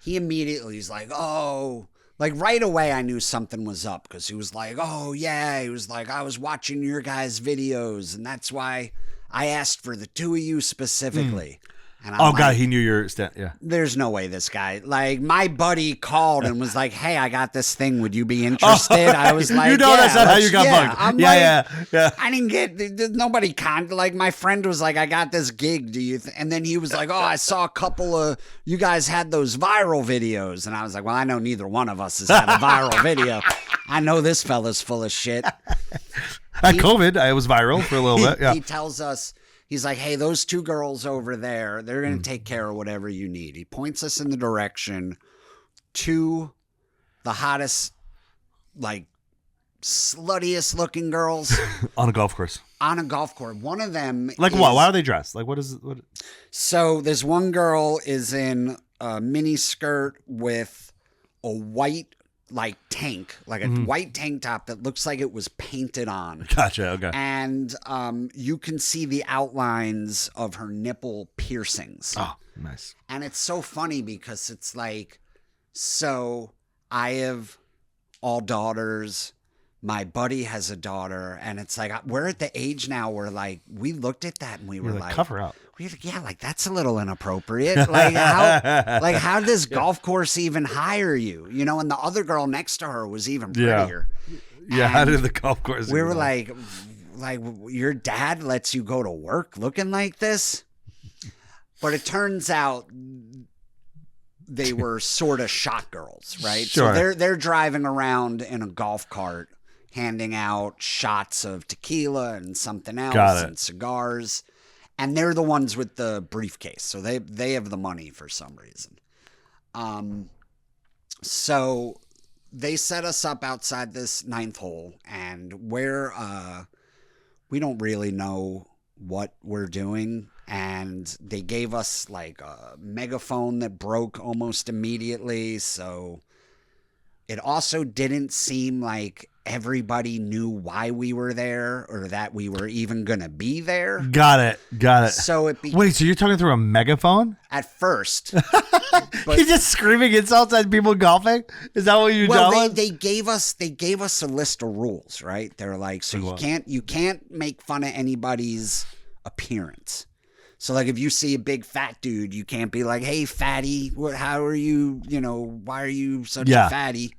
He immediately is like, oh, like right away I knew something was up, because he was like, oh yeah, he was like, I was watching your guys' videos, and that's why I asked for the two of you specifically. And I'm God, he knew your yeah. There's no way this guy, like my buddy called and was like, hey, I got this thing. Would you be interested? I was like, that's not how you got bugged. I'm yeah. I didn't get, nobody like my friend was like, I got this gig. Do you? And then he was like, oh, I saw a couple of, you guys had those viral videos. And I was like, well, I know neither one of us has had a viral video. I know this fella's full of shit. COVID, I was viral for a little bit. Yeah. He tells us, he's like, hey, those two girls over there, they're going to take care of whatever you need. He points us in the direction to the hottest, like, sluttiest looking girls. On a golf course. On a golf course. One of them like what? Why are they dressed? Like what is it? What? So this one girl is in a mini skirt with a white like tank, like a white tank top that looks like it was painted on. Gotcha. Okay. And you can see the outlines of her nipple piercings. Oh, nice. And it's so funny because it's like, so I have all daughters. My buddy has a daughter, and it's like we're at the age now where like we looked at that and we were like, cover up. Yeah, like that's a little inappropriate. Like how did this golf course even hire you? And the other girl next to her was even prettier. Yeah, and how did the golf course? We were like your dad lets you go to work looking like this? But it turns out they were sort of shot girls, right? Sure. So they're driving around in a golf cart. handing out shots of tequila and something else Got it. and cigars. And they're the ones with the briefcase. So they have the money for some reason. So they set us up outside this ninth hole, and we don't really know what we're doing. And they gave us like a megaphone that broke almost immediately. So it also didn't seem like everybody knew why we were there or that we were even going to be there. Got it. So Wait, so you're talking through a megaphone? at first. You're just screaming insults at people golfing? Is that what you're doing? They gave us a list of rules, right? They're like, so you can't make fun of anybody's appearance. So like if you see a big fat dude, you can't be like, "Hey fatty, how are you, why are you such a fatty?"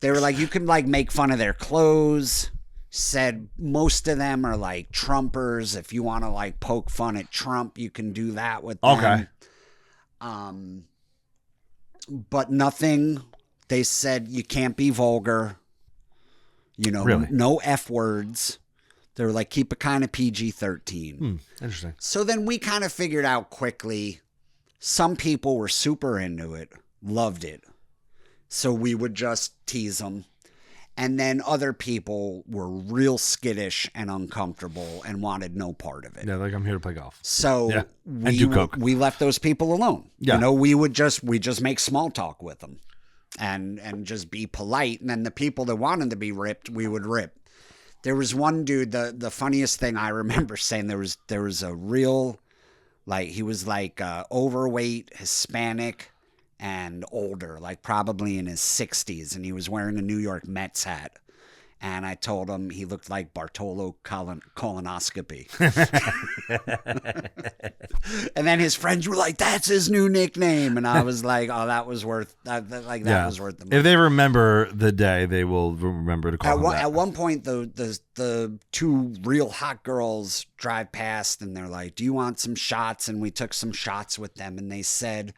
They were like, you can like make fun of their clothes. Said most of them are like Trumpers. If you want to like poke fun at Trump, you can do that with them. Okay. But nothing. They said you can't be vulgar. Really? No F words. They were like, keep it kind of PG-13. Interesting. So then we kind of figured out quickly. Some people were super into it, loved it. So we would just tease them. And then other people were real skittish and uncomfortable and wanted no part of it. Yeah, like I'm here to play golf. So and do coke. we left those people alone. Yeah. We just make small talk with them and just be polite. And then the people that wanted to be ripped, we would rip. There was one dude, the funniest thing I remember saying, there was a real, like, he was like overweight, Hispanic, and older, like probably in his 60s, and he was wearing a New York Mets hat. And I told him he looked like Bartolo Colonoscopy. And then his friends were like, "That's his new nickname." And I was like, "Oh, that was worth that was worth the money." If they remember the day, they will remember to call him that. At one point, the two real hot girls drive past, and they're like, "Do you want some shots?" And we took some shots with them, and they said,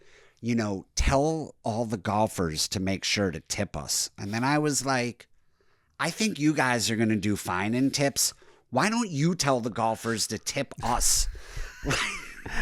"Tell all the golfers to make sure to tip us." And then I was like, I think you guys are going to do fine in tips. Why don't you tell the golfers to tip us?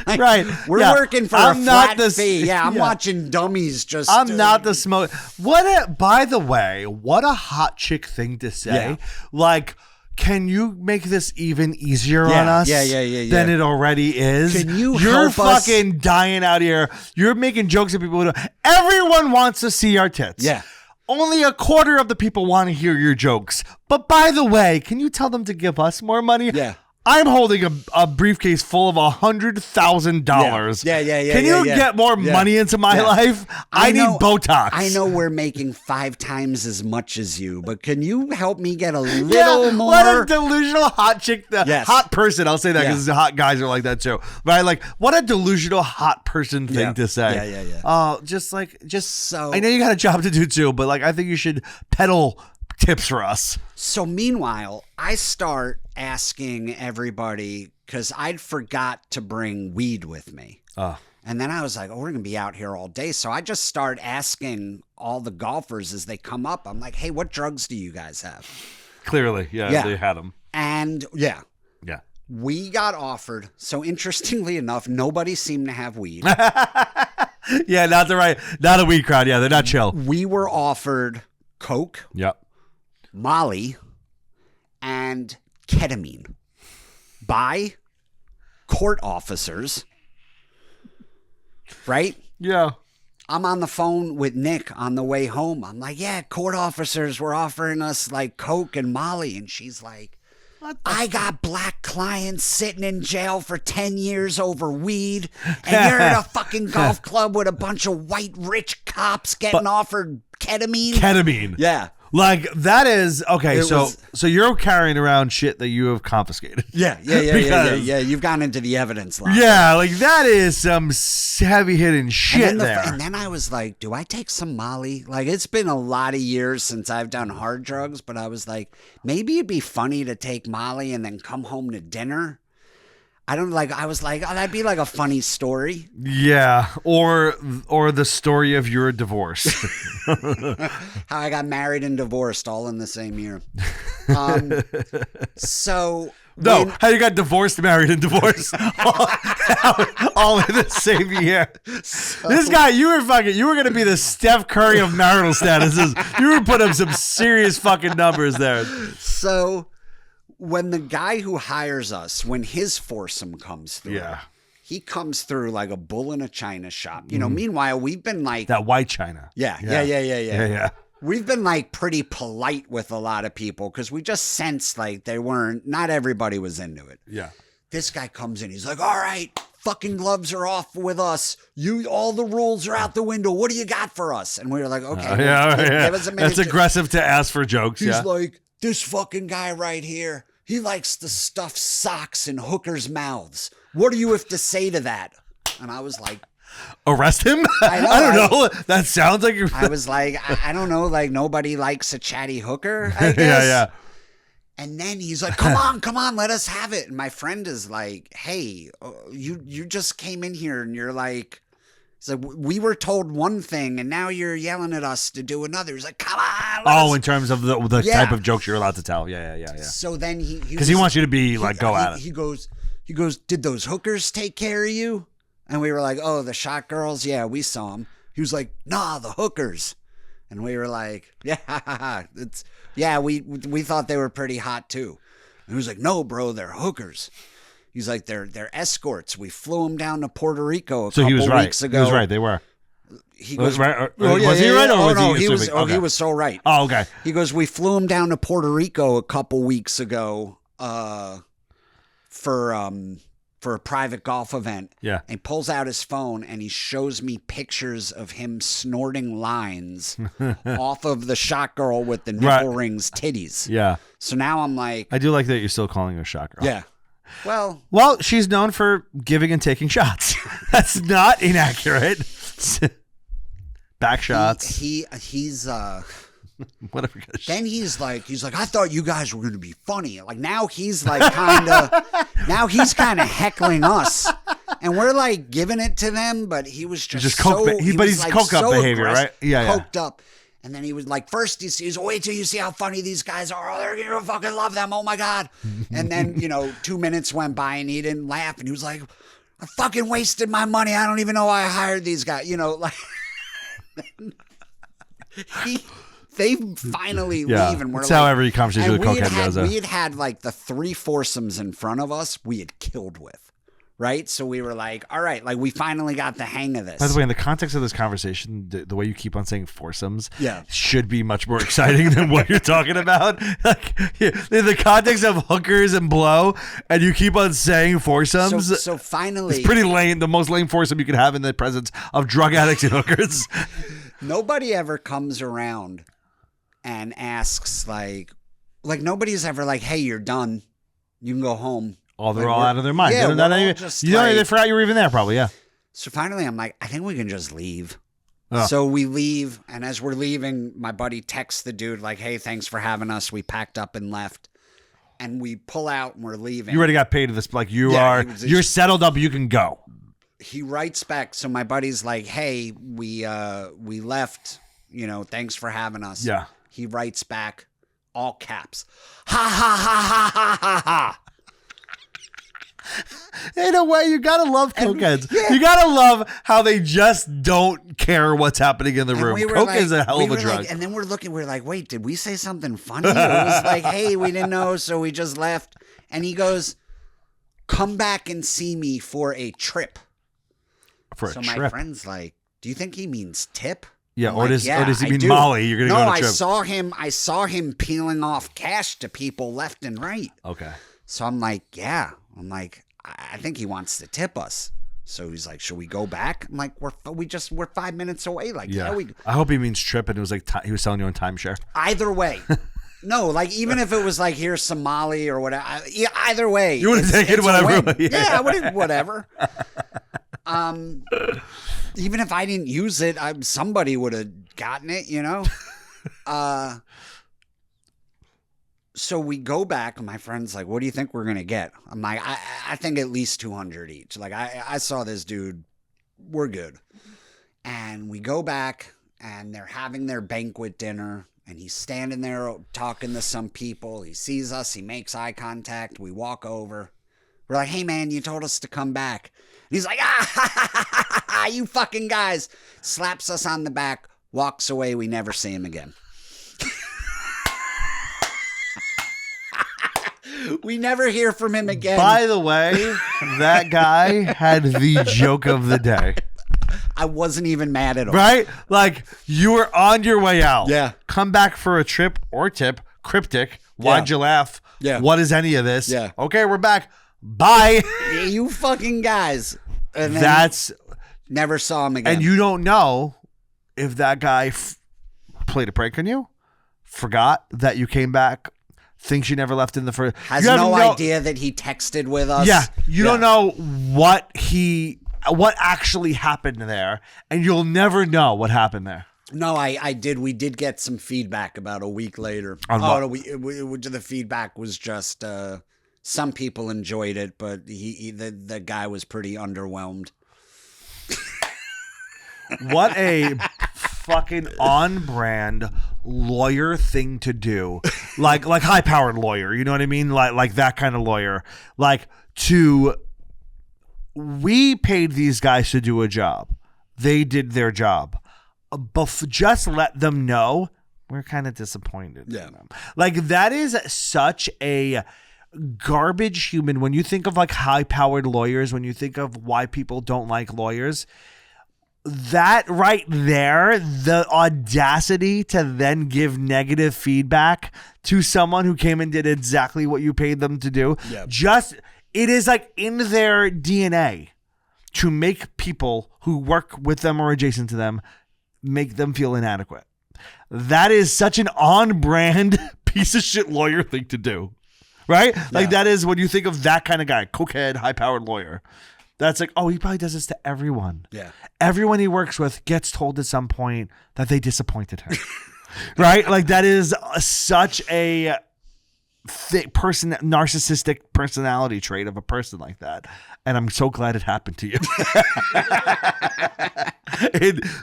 Like, right. We're working for a flat fee. Yeah, I'm watching dummies just. I'm not the smoke. By the way, what a hot chick thing to say. Yeah. Like, can you make this even easier on us than it already is? Can you're help fucking dying out here. You're making jokes at people. Everyone wants to see our tits. Yeah. Only a quarter of the people want to hear your jokes. But by the way, can you tell them to give us more money? Yeah. I'm holding a briefcase full of $100,000. Yeah. Can you get more money into my life? I need Botox. I know we're making 5 times as much as you, but can you help me get a little more? What a delusional hot chick, hot person. I'll say that because hot guys are like that too. Right? Like, what a delusional hot person thing to say. Yeah. Just so. I know you got a job to do too, but like, I think you should peddle tips for us. So meanwhile, I start asking everybody because I'd forgot to bring weed with me. And then I was like, we're going to be out here all day. So I just start asking all the golfers as they come up. I'm like, hey, what drugs do you guys have? Clearly. Yeah. They had them. And yeah. We got offered. So interestingly enough, nobody seemed to have weed. Yeah, not a weed crowd. Yeah, they're not chill. We were offered coke. Yep. Molly, and ketamine by court officers, right? Yeah. I'm on the phone with Nick on the way home. I'm like, yeah, court officers were offering us like coke and Molly. And she's like, I got black clients sitting in jail for 10 years over weed. And you're at a fucking golf club with a bunch of white rich cops getting offered ketamine. Ketamine. Yeah. Like, that is okay. So you're carrying around shit that you have confiscated. Yeah. You've gone into the evidence line. Yeah, like that is some heavy hitting shit there. And then I was like, do I take some Molly? Like, it's been a lot of years since I've done hard drugs, but I was like, maybe it'd be funny to take Molly and then come home to dinner. I was like, oh, that'd be like a funny story. Yeah, or the story of your divorce. How I got married and divorced all in the same year. So no, how you got divorced, married, and divorced all in the same year. So, this guy, you were gonna be the Steph Curry of marital statuses. You were putting up some serious fucking numbers there. So when the guy who hires us, when his foursome comes through, he comes through like a bull in a china shop. You know, meanwhile, we've been like that white china. Yeah. We've been like pretty polite with a lot of people because we just sensed like not everybody was into it. Yeah. This guy comes in, he's like, all right, fucking gloves are off with us. All the rules are out the window. What do you got for us? And we were like, okay, give us a minute. That's aggressive to ask for jokes. He's like, this fucking guy right here, he likes to stuff socks in hookers' mouths. What do you have to say to that? And I was like, arrest him? I don't know. That sounds like you're. I was like, I don't know. Like nobody likes a chatty hooker, I guess. Yeah. And then he's like, come on, let us have it. And my friend is like, hey, you just came in here and you're like, he's like, we were told one thing and now you're yelling at us to do another. He's like, come on. In terms of the type of jokes you're allowed to tell. Yeah. So then because he wants you to be like, go at it. He goes, did those hookers take care of you? And we were like, oh, the shot girls? Yeah, we saw them. He was like, nah, the hookers. And we were like, we thought they were pretty hot too. And he was like, no, bro, they're hookers. He's like, they're escorts. We flew them down to Puerto Rico a couple weeks ago. He was right. They were. He goes, right? Was he right? Or was he was? He was so right. Oh, okay. He goes, we flew him down to Puerto Rico a couple weeks ago for a private golf event. Yeah. And he pulls out his phone and he shows me pictures of him snorting lines off of the shot girl with the nipple rings titties. Yeah. So now I'm like, I do like that you're still calling her a shot girl. Yeah. Well, she's known for giving and taking shots. That's not inaccurate. Back shots. He's whatever. Then he's like, I thought you guys were going to be funny. Like now he's like kind of heckling us, and we're like giving it to them. But he was just so, he's like coked up behavior, right? Yeah, coked up. And then he was like, first he's wait till you see how funny these guys are. Oh, they're gonna fucking love them. Oh my god. And then 2 minutes went by and he didn't laugh, and he was like, I fucking wasted my money. I don't even know why I hired these guys. Like they finally leave, and we're that's how every conversation with a cokehead goes. We had like the 3 foursomes in front of us we had killed with, right? So we were like, all right, like we finally got the hang of this. By the way, in the context of this conversation, the way you keep on saying foursomes should be much more exciting than what you're talking about. Like in the context of hookers and blow, and you keep on saying foursomes. So finally, it's pretty lame. The most lame foursome you could have in the presence of drug addicts and hookers. Nobody ever comes around and asks like nobody's ever like, hey, you're done, you can go home. They're all out of their mind. Yeah, they forgot you were even there, probably. Yeah. So finally I'm like, I think we can just leave. So we leave, and as we're leaving, my buddy texts the dude like, hey, thanks for having us. We packed up and left, and we pull out and we're leaving. You already got paid to this, like you're settled up, you can go. He writes back, so my buddy's like, hey, we left, thanks for having us. Yeah. He writes back, all caps, ha ha ha ha ha ha ha. In a way, you gotta love cokeheads. You gotta love how they just don't care what's happening in the room. Coke is a hell of a drug. And then we're like, wait, did we say something funny? It was like, hey, we didn't know, so we just left. And he goes, come back and see me for a trip. So my friend's like, do you think he means tip? Yeah, or does he mean Molly? You're gonna go on a trip. I saw him peeling off cash to people left and right. Okay. So I'm like, yeah. I'm like, I think he wants to tip us. So he's like, should we go back? I'm like, we're 5 minutes away. Like, I hope he means trip, and it was like he was selling you on timeshare. Either way. No, like even if it was like, here's Somali or whatever. Either way, you would have taken whatever. Yeah, I would have whatever. Even if I didn't use it, somebody would have gotten it, So we go back, and my friend's like, what do you think we're going to get? I'm like, I think at least 200 each. Like, I saw this dude. We're good. And we go back, and they're having their banquet dinner, and he's standing there talking to some people. He sees us. He makes eye contact. We walk over. We're like, hey, man, you told us to come back. And he's like, you fucking guys. Slaps us on the back, walks away. We never see him again. We never hear from him again. By the way, that guy had the joke of the day. I wasn't even mad at him. Right? Like, you were on your way out. Yeah. Come back for a trip or tip. Cryptic. Why'd you laugh? Yeah. What is any of this? Yeah. Okay, we're back. Bye. You fucking guys. And then That's... never saw him again. And you don't know if that guy played a prank on you, forgot that you came back, thinks you never left in the first... Has no idea that he texted with us. Yeah. You don't know what actually happened there, and you'll never know what happened there. No, I did. We did get some feedback about a week later. On what? The feedback was just some people enjoyed it, but the guy was pretty underwhelmed. What a fucking on-brand lawyer thing to do. Like high-powered lawyer, you know what I mean? Like that kind of lawyer. We paid these guys to do a job. They did their job. But just let them know we're kind of disappointed in them. Like, that is such a garbage human. When you think of like high-powered lawyers, when you think of why people don't like lawyers, that right there, the audacity to then give negative feedback to someone who came and did exactly what you paid them to do. It is like in their DNA to make people who work with them or adjacent to them, make them feel inadequate. That is such an on-brand piece of shit lawyer thing to do, right? Like, that is when you think of that kind of guy, cokehead, high-powered lawyer. That's like, oh, he probably does this to everyone. Yeah. Everyone he works with gets told at some point that they disappointed him. Right? Like, that is such a narcissistic personality trait of a person like that. And I'm so glad it happened to you.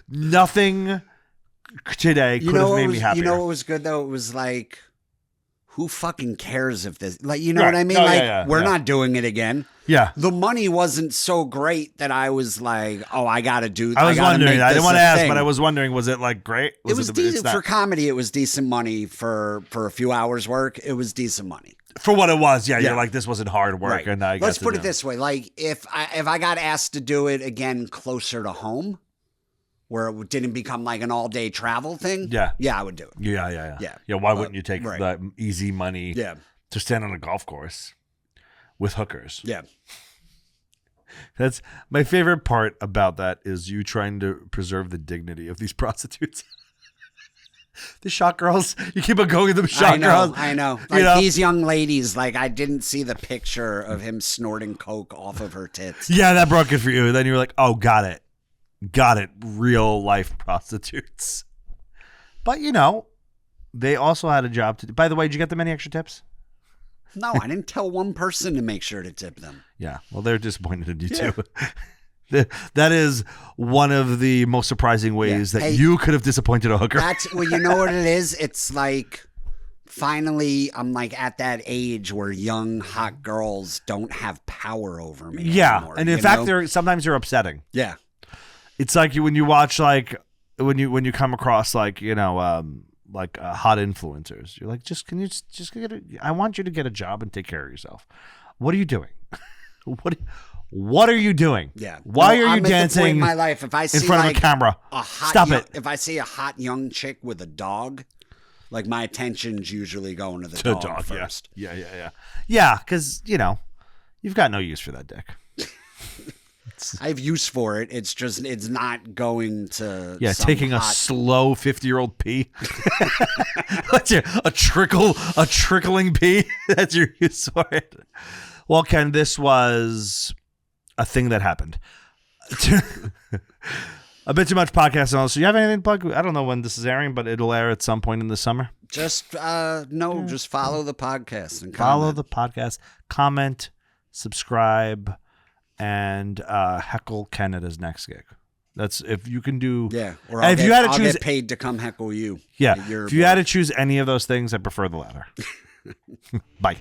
Nothing today could have made me happier. You know what was good, though? It was like, who fucking cares if this... Like, you know what I mean? We're not doing it again. Yeah. The money wasn't so great that I was like, oh, I got to do... I was wondering. I didn't want to ask, but I was wondering, was it like great? It was decent. For comedy, it was decent money. For a few hours work, it was decent money. For what it was, yeah. You're like, this wasn't hard work. Right. And let's put it this way. Like, if I got asked to do it again closer to home, where it didn't become like an all-day travel thing, I would do it. Yeah, why wouldn't you take the easy money to stand on a golf course with hookers? Yeah. That's my favorite part about that is you trying to preserve the dignity of these prostitutes. The shot girls, you keep on going with them shot girls. I know. Like, these young ladies, like, I didn't see the picture of him snorting coke off of her tits. Yeah, that broke it for you. Then you were like, oh, got it. Real life prostitutes. But, they also had a job to do. By the way, did you get them any extra tips? No, I didn't tell one person to make sure to tip them. Yeah, well, they're disappointed in you too. That is one of the most surprising ways that you could have disappointed a hooker. Well, you know what it is? It's like, finally, I'm like at that age where young, hot girls don't have power over me anymore, and in fact, sometimes they're upsetting. Yeah. It's like when you watch, like, when you come across, like, hot influencers. You're like, I want you to get a job and take care of yourself. What are you doing? What are you doing? Yeah. Why are you dancing in my life? If I see in front of a camera? Stop it. If I see a hot young chick with a dog, like, my attention's usually going to the dog first. Yeah. Yeah, because, you've got no use for that dick. I have use for it. It's just, it's not going to... Yeah, taking a slow 50-year-old pee. What's a trickling pee? That's your use for it. Well, Ken, this was a thing that happened. A Bit Too Much podcast. And also, you have anything to plug? I don't know when this is airing, but it'll air at some point in the summer. Just just follow the podcast and Follow comment. the podcast, comment, subscribe, and heckle Ken at his next gig. That's if you can do. Yeah, or and if you had to I'll choose, get paid to come heckle you. yeah, at your if you had to place. choose any of those things, I prefer the latter. Bye.